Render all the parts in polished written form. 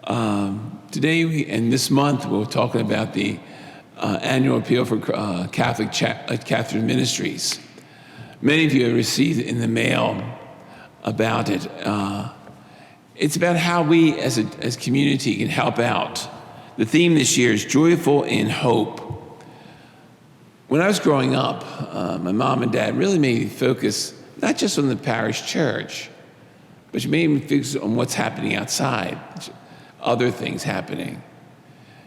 Today and this month, we're talking about the annual appeal for Catholic Ministries. Many of you have received in the mail about it. It's about how we as a community can help out. The theme this year is Joyful in Hope. When I was growing up, my mom and dad really made me focus not just on the parish church, but she made me focus on what's happening outside, other things happening.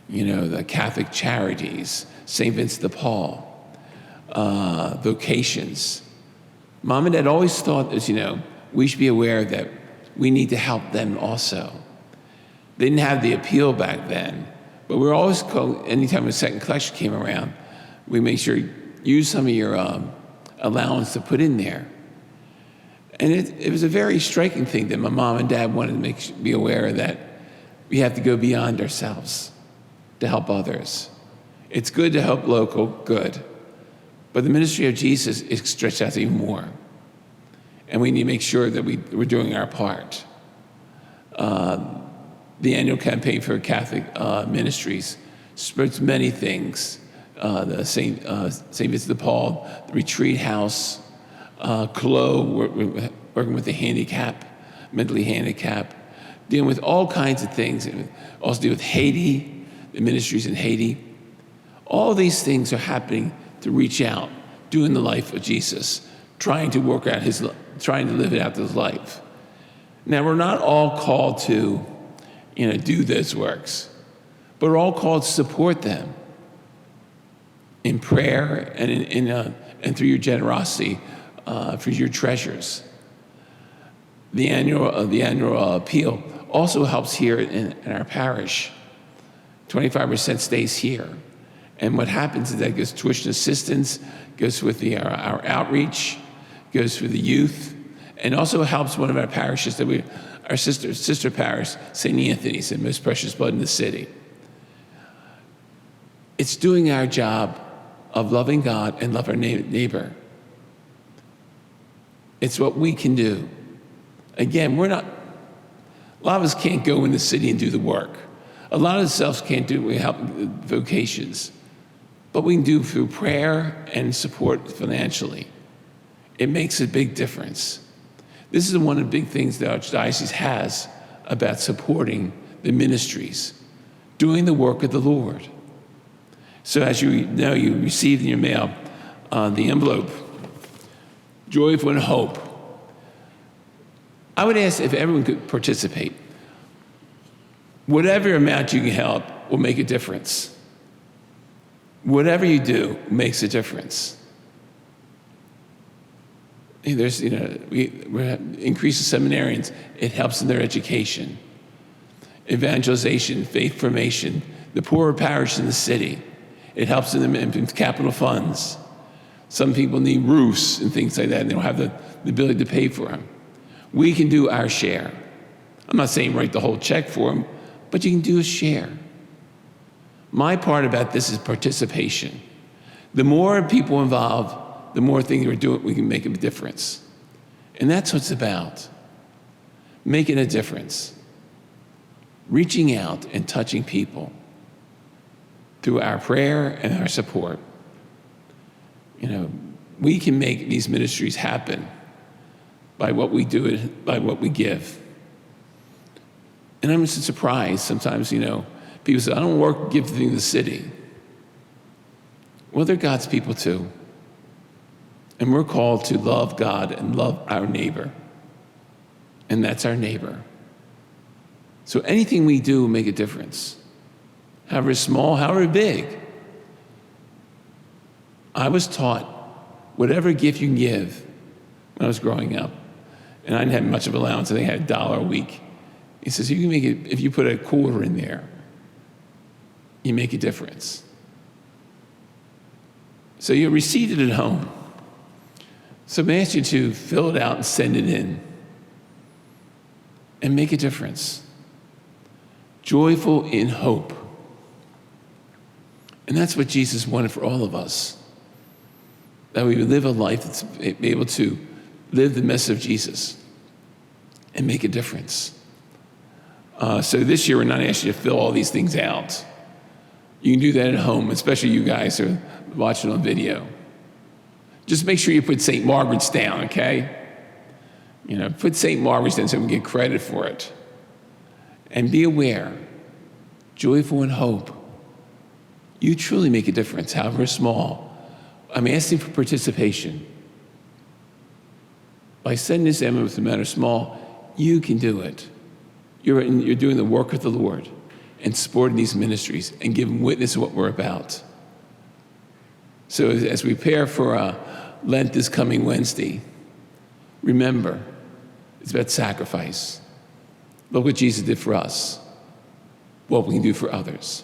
You know, the Catholic charities, St. Vincent de Paul, vocations. Mom and dad always thought that, we should be aware that we need to help them also. They didn't have the appeal back then, but we were always called, anytime a second collection came around, we made sure you use some of your allowance to put in there. And it was a very striking thing that my mom and dad wanted to be aware that we have to go beyond ourselves to help others. It's good to help local, good. But the ministry of Jesus is stretched out even more. And we need to make sure that we're doing our part. The annual campaign for Catholic Ministries spreads many things. The St. Vincent de Paul, the retreat house, CLO, working with the mentally handicapped, dealing with all kinds of things. Also deal with Haiti, the ministries in Haiti. All these things are happening to reach out, doing the life of Jesus, trying to live out his life. Now, we're not all called to, do those works, but we're all called to support them in prayer and through your generosity for your treasures. The annual appeal also helps here in our parish. 25% stays here. And what happens is that goes tuition assistance, goes with our outreach, goes for the youth, and also helps one of our parishes our sister parish, St. Anthony's, the most precious blood in the city. It's doing our job of loving God and love our neighbor. It's what we can do. Again, a lot of us can't go in the city and do the work. A lot of us can't do it. We help vocations. But we can do through prayer and support financially. It makes a big difference. This is one of the big things the Archdiocese has about supporting the ministries, doing the work of the Lord. So as you know, you received in your mail the envelope, Joyful and Hope. I would ask if everyone could participate. Whatever amount you can help will make a difference. Whatever you do makes a difference. There's, we increase the seminarians. It helps in their education. Evangelization, faith formation, the poorer parish in the city. It helps them in capital funds. Some people need roofs and things like that, and they don't have the ability to pay for them. We can do our share. I'm not saying write the whole check for them, but you can do a share. My part about this is participation. The more people involved, the more things we're doing, we can make a difference. And that's what it's about. Making a difference. Reaching out and touching people through our prayer and our support. We can make these ministries happen by what we do, by what we give. And I'm just surprised sometimes, people say, I don't give things to the city. Well, they're God's people too. And we're called to love God and love our neighbor. And that's our neighbor. So anything we do will make a difference. However small, however big. I was taught whatever gift you can give when I was growing up. And I didn't have much of an allowance. I think I had $1 a week. He says, you can make it, if you put a quarter in there, you make a difference. So you received it at home. So I ask you to fill it out and send it in and make a difference. Joyful in hope. And that's what Jesus wanted for all of us. That we would live a life that's able to live the message of Jesus and make a difference. So this year, we're not asking you to fill all these things out. You can do that at home, especially you guys who are watching on video. Just make sure you put St. Margaret's down, okay? Put St. Margaret's down so we can get credit for it. And be aware, joyful in hope. You truly make a difference, however small. I'm asking for participation. By sending this envelope, no matter small, you can do it. You're doing the work of the Lord and supporting these ministries and giving witness of what we're about. So as we prepare for Lent this coming Wednesday, remember, it's about sacrifice. Look what Jesus did for us, what we can do for others.